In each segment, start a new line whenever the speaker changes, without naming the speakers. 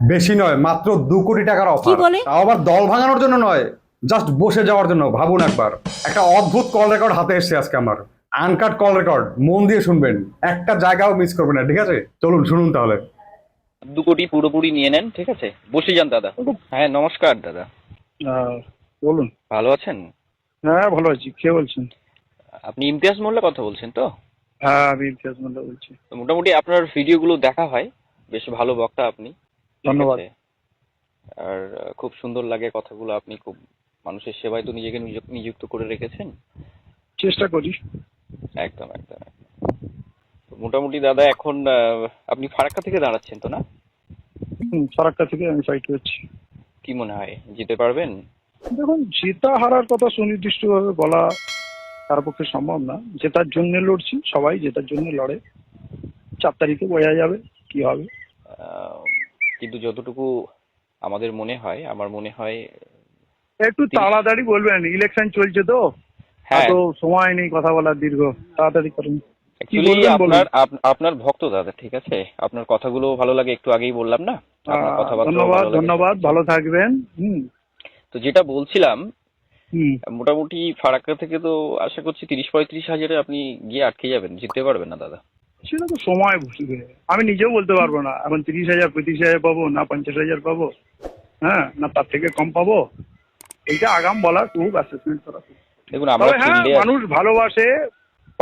বেশি নয়, মাত্র 2 কোটি টাকার
কি
অফার,
বলে?
তাও আবার দল ভাঙানোর জন্য নয়, জাস্ট বসে যাওয়ার জন্য। ভাবুন একবার, একটা অদ্ভুত কল রেকর্ড হাতে এসছে আজকে আমার, আনকাট কল রেকর্ড, মন দিয়ে শুনবেন, একটা জায়গাও মিস করবেন না, ঠিক আছে? চলুন শুনুন তাহলে।
2 কোটি পুরোপুরি নিয়ে নেন, ঠিক আছে? বসে যান দাদা। হ্যাঁ, নমস্কার দাদা।
আহ, বলুন।
ভালো আছেন?
হ্যাঁ, ভালো আছি। কে বলছেন?
আপনি ইমতিয়াজ মোল্লা কথা বলছেন তো?
হ্যাঁ, আমি ইমতিয়াজ মোল্লা বলছি।
তো মোটামুটি আপনার ভিডিওগুলো দেখা হয়, বেশ ভালো বক্তা আপনি, ঠিক
ধন্যবাদ।
আছে? আর খুব সুন্দর লাগে কথাগুলো, আপনি খুব মানুষের সেবায় তো নিজেকে নিযুক্ত করে রেখেছেন।
চেষ্টা করি।
একদম একদম একদম। তো মোটামুটি দাদা এখন আপনি ফারাক্কা থেকে দাঁড়াচ্ছেন তো, না?
ফারাক্কা থেকে আমি ফাইট করছি।
কি মনে হয় জিতে পারবেন?
দেখুন, জেতা হারার কথা সুনির্দিষ্টভাবে বলা তার পক্ষে সম্ভব না। জেতার জন্য লড়ছি, সবাই জেতার জন্য লড়ে। 4 তারিখে বোঝা যাবে কি হবে।
আহ, কিন্তু যতটুকু আমাদের মনে হয়, আমার মনে হয়
একটু
30।
তাড়াতাড়ি বলবেন, ইলেকশন চলছে তো,
হ্যাঁ,
এত সময় নেই কথা বলার দীর্ঘ। তাড়াতাড়ি করুন। কি
অ্যাকচুয়ালি
বলবেন বলুন।
আপনার ভক্ত দাদা, ঠিক আছে? আপনার কথাগুলো ভালো লাগে, একটু আগেই বললাম না? আপনার কথাবার্তাও
ধন্যবাদ
ভালো লাগে,
ধন্যবাদ,
সবকিছু।
ভালো থাকবেন। হুম
তো যেটা বলছিলাম,
হুম
মোটামুটি ফারাক্কা থেকে তো আশা করছি 30-35 হাজারে আপনি গিয়ে আটকে যাবেন, জিততে পারবেন না দাদা?
সেটা তো সময় বুঝবে। আমি নিজেও বলতে পারবো না এখন 30,000 35,000 পাবো না 50,000 পাবো, হ্যাঁ, না তার থেকে কম পাবো। এইটা আগাম বলা খুব অ্যাসেসমেন্ট করা খুব।
দেখুন, আমরা
তবে হ্যাঁ,
ফিল্ডে আছি।
মানুষ ভালোবাসে।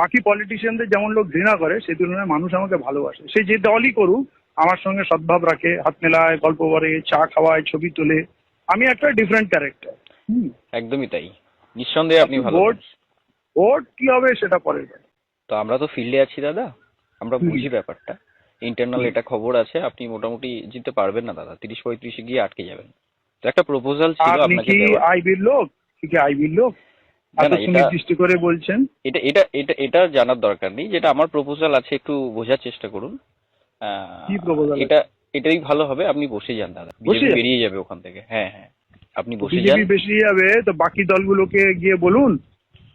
বাকি পলিটিশিয়ানদের যেমন লোক ঘৃণা করে, সেই তুলনায় মানুষ আমাকে ভালোবাসে। সে যে দলই করুক, আমার সঙ্গে সদ্ভাব রাখে, হাত মেলায়, গল্প করে, চা খাওয়ায়, ছবি তোলে। আমি একটা ডিফারেন্ট ক্যারেক্টার।
একদমই তাই, নিঃসন্দেহে আপনি ভালো
ভোট
মানুষ।
ভোট কি হবে সেটা পরের কথা।
তো আমরা তো ফিল্ডে আছি দাদা, আমরা
হুম,
বুঝি ব্যাপারটা। ইন্টারনাল
হুম।
এটা খবর আছে, আপনি মোটামুটি জিততে পারবেন না দাদা, 30-35-এ গিয়ে আটকে যাবেন। তো একটা প্রপোজাল ছিল
আপনি
আপনাকে
কি
দেওয়ার।
আইবির লোক? ঠিক আইবির লোক
না
এত
না, এটা
সুনির্দিষ্ট করে বলছেন।
এটা এটা এটা এটা জানার দরকার নেই, যেটা আমার প্রপোজাল আছে একটু বোঝার চেষ্টা করুন।
কি প্রপোজাল
এটা
আছে?
এটাই ভালো হবে, আপনি বসে যান দাদা,
বসে
বিজেপি
যাবে?
বেরিয়ে যাবে ওখান থেকে। হ্যাঁ হ্যাঁ, আপনি বসে যান।
বিজেপি বেশি যাবে তো বাকি দলগুলোকে গিয়ে বলুন,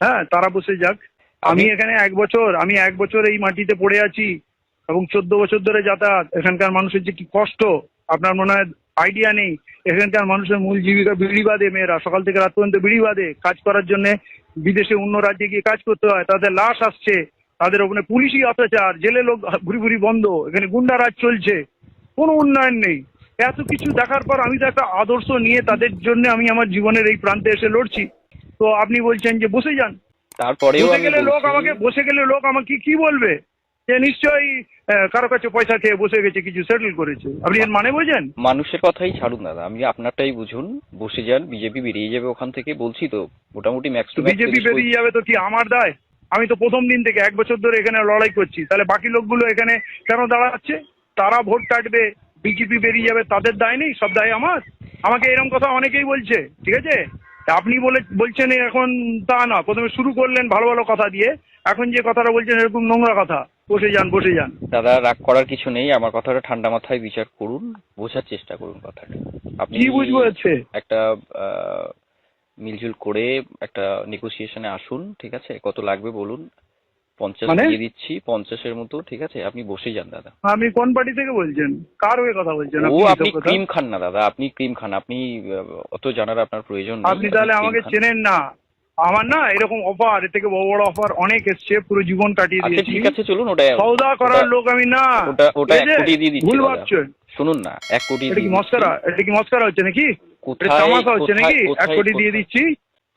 হ্যাঁ, তারা বসে যাক। আমি
আমি
এখানে 1 বছর, আমি 1 বছর এই মাটিতে পড়ে আছি এবং 14 বছর ধরে যাতায়াত। এখানকার মানুষের যে কি কষ্ট আপনার মনে হয় আইডিয়া নেই। এখানকার মানুষের মূল জীবিকা বিড়ি বাদে, মেয়েরা সকাল থেকে রাত পর্যন্ত বিড়ি বাদে কাজ করার জন্য বিদেশে অন্য রাজ্যে গিয়ে কাজ করতে হয়। তাদের লাশ আসছে, তাদের ওখানে পুলিশি অত্যাচার, জেলে লোক ঘুরি ঘুরি বন্ধ, এখানে গুন্ডারাজ চলছে, কোনো উন্নয়ন নেই। এত কিছু দেখার পর আমি তো একটা আদর্শ নিয়ে তাদের জন্য আমি আমার জীবনের এই প্রান্তে এসে লড়ছি। তো আপনি বলছেন যে বসে যান।
তারপরেও
বসে
আমি
গেলে লোক
বলছি,
আমাকে বসে গেলে লোক আমাকে কি বলবে? যে নিশ্চয়ই কারো কাছে পয়সা খেয়ে বসে গেছে, কিছু সেটেল করেছে। আপনি এর মানে বোঝেন?
মানুষের কথাই ছাড়ুন দাদা, আমি আপনারটাই বুঝুন। বসে যান, বিজেপি বেরিয়ে যাবে ওখান থেকে, বলছি তো মোটামুটি ম্যাক্স
তো
টু ম্যাক্স
বিজেপি বেরিয়ে যাবে তো কি আমার দায়? আমি তো প্রথম দিন থেকে 1 বছর ধরে এখানে লড়াই করছি। তাহলে বাকি লোকগুলো এখানে কেন দাঁড়াচ্ছে? তারা ভোট কাটবে, বিজেপি বেরিয়ে যাবে, তাদের দায় নেই? সব দায় আমার? আমাকে এরকম কথা অনেকেই বলছে, ঠিক আছে? তা আপনি বলছেন এখন তা না, প্রথমে শুরু করলেন ভালো ভালো কথা দিয়ে, এখন যে কথাটা বলছেন এরকম নোংরা কথা। বসে যান, বসে যান।
দাদা, রাগ করার কিছু নেই, আমার কথাটা ঠান্ডা মাথায় বিচার করুন, বোঝার চেষ্টা করুন কথাটা। আপনি
কি বুঝবো হচ্ছে?
একটা আহ, মিলজুল করে একটা নেগোসিয়েশনে আসুন, ঠিক আছে? কত লাগবে বলুন, 50
মানে
দিয়ে দিচ্ছি, 50-এর মতো, ঠিক আছে? আপনি বসে যান দাদা।
আপনি কোন পার্টি থেকে বলছেন? কার হয়ে কথা বলছেন
ও,
আপনি
আপনি
এসব কথা?
ক্রিম খান না দাদা, আপনি ক্রিম খান, আপনি অত জানার আপনার প্রয়োজন নেই,
আপনি
আপনি
তাহলে
ক্রিম
আমাকে
খান।
চেনেন না। আমার না এরকম অফার, এর থেকে বড় বড় অফার অনেক এসছে, পুরো জীবন কাটিয়ে
আচ্ছা
দিয়েছি।
ঠিক আছে, চলুন, ওটা
সওদা
ওটা
করার লোক আমি না।
ওটা ওটা
ঠিক
1
আছে?
কোটি দিয়ে দিচ্ছি
ভুল
দাদা।
ভাবছেন।
শুনুন না, 1 কোটি
এটা
দিয়ে
কি
দিচ্ছি।
মস্করা? এটা কি মস্করা হচ্ছে নাকি? এটা
কোথায়
তামাশা হচ্ছে
কোথায়
নাকি? 1
কোথায়
কোটি দিয়ে
কোথায়
দিচ্ছি।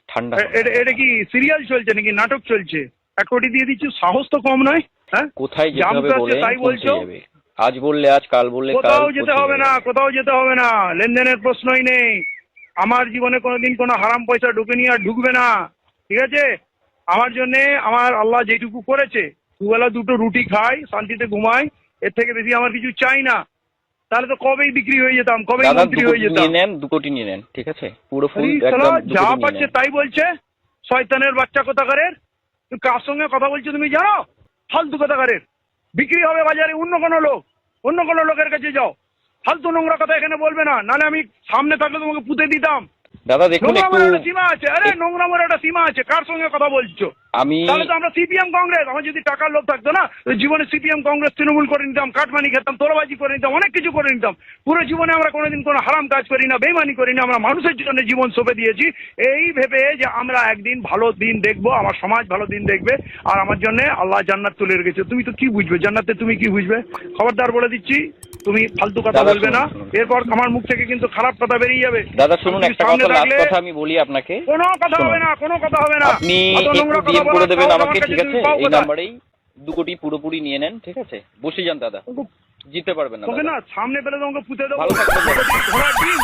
ঠান্ডা হন
এটা
দাদা,
এটা কি সিরিয়াল চলছে নাকি নাটক চলছে? 1 কোটি দিয়ে দিচ্ছি, সাহস তো কম নয়। হ্যাঁ,
কোথায় যেতে হবে
জামতে আছে
বলেন,
তাই
পৌঁছে
বলছো।
যাবে। আজ বললে আজ, কাল বললে কাল,
কোথাও যেতে
পৌঁছে
হবে
যাবে।
না, কোথাও যেতে হবে না, লেনদেনের প্রশ্নই নেই। আমার জীবনে কোনোদিন কোনো হারাম পয়সা ঢুকেনি আর ঢুকবে না, ঠিক আছে? আমার জন্য আমার আল্লাহ যেটুকু করেছে, দুবেলা দুটো রুটি খাই, শান্তিতে ঘুমাই, এর থেকে বেশি আমার কিছু চাই না। তাহলে তো কবেই বিক্রি হয়ে যেতাম, কবেই
দাদা, 2
মন্ত্রী হয়ে
কোটি
যেতাম।
নিয়ে নেন, 2 কোটি নিয়ে নেন, ঠিক আছে? পুরো ফুল
আরে শালা,
একদম 2
যা
কোটি নিয়ে
পাচ্ছে
নেন।
তাই বলছে। শয়তানের বাচ্চা কোথাকারের! তুমি কার সঙ্গে কথা বলছো তুমি জানো? ফালতু কোথাকারের! বিক্রি হবে বাজারে অন্য কোনো লোক, অন্য কোনো লোকের কাছে যাও। ফালতু নোংরা কথা এখানে বলবে না, নাহলে আমি সামনে থাকলে তোমাকে পুঁতে দিতাম।
দাদা দেখুন একটু,
নোংরামের একটা সীমা আছে। আরে নোংরামের একটা সীমা আছে। কার সঙ্গে কথা বলছো?
আমি
তাহলে তো আমরা সিপিএম কংগ্রেস, আমার যদি টাকার লোভ থাকতো না জীবনে সিপিএম কংগ্রেস তৃণমূল করে নিতাম, কাটমানি খেতাম, তোলাবাজি করে নিতাম, অনেক কিছু করে নিতাম। পুরো জীবনে আমরা কোনোদিন কোনো হারাম কাজ করি না, বেইমানি করি না, আমরা মানুষের জন্য জীবন সঁপে দিয়েছি এই ভেবে যে আমরা একদিন ভালো দিন দেখবো, আমার সমাজ ভালো দিন দেখবে, আর আমার জন্য আল্লাহ জান্নাত তুলে রেখেছে। তুমি তো কি বুঝবে জান্নাতে, তুমি কি বুঝবে? খবরদার বলে দিচ্ছি, তুমি ফালতু কথা
দাদা
বলবে না,
শুনুন।
এরপর আমার মুখ থেকে কিন্তু খারাপ কথা বেরিয়ে যাবে।
দাদা শুনুন,
তুমি
একটা
সামনে
কথা, লাস্ট
থাকলে
কথা আমি বলি আপনাকে।
কোনো কথা হবে না, কোনো কথা হবে না।
আপনি
অত
একটু
নোংরা কথা
ডিএম করে
বলার
দেবেন
সাহস
আমাকে,
আমার কাছে
ঠিক আছে?
তুমি পাও
এই
কোথায়?
নাম্বারেই 2 কোটি পুরোপুরি নিয়ে নেন, ঠিক আছে? বসে যান দাদা, জিততে পারবেন না
তোকে
দাদা।
না সামনে পেলে তোমাকে পুঁতে দেবো।
ভালো থাকবেন দাদা।
ঘোড়ার ডিম